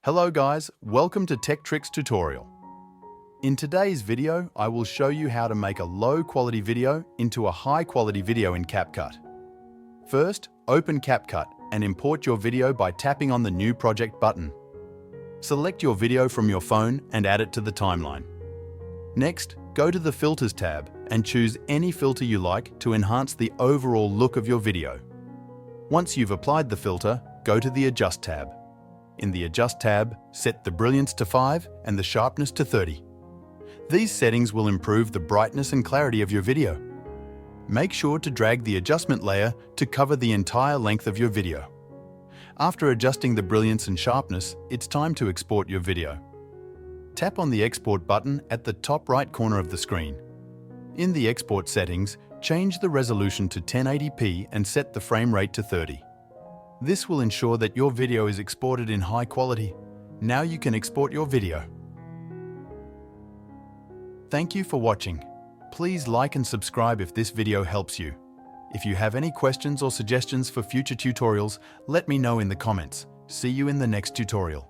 Hello guys, welcome to Tech Tricks tutorial. In today's video, I will show you how to make a low-quality video into a high-quality video in CapCut. First, open CapCut and import your video by tapping on the New Project button. Select your video from your phone and add it to the timeline. Next, go to the Filters tab and choose any filter you like to enhance the overall look of your video. Once you've applied the filter, go to the Adjust tab. In the Adjust tab, set the brilliance to 5 and the sharpness to 30. These settings will improve the brightness and clarity of your video. Make sure to drag the adjustment layer to cover the entire length of your video. After adjusting the brilliance and sharpness, it's time to export your video. Tap on the Export button at the top right corner of the screen. In the export settings, change the resolution to 1080p and set the frame rate to 30. This will ensure that your video is exported in high quality. Now you can export your video. Thank you for watching. Please like and subscribe if this video helps you. If you have any questions or suggestions for future tutorials, let me know in the comments. See you in the next tutorial.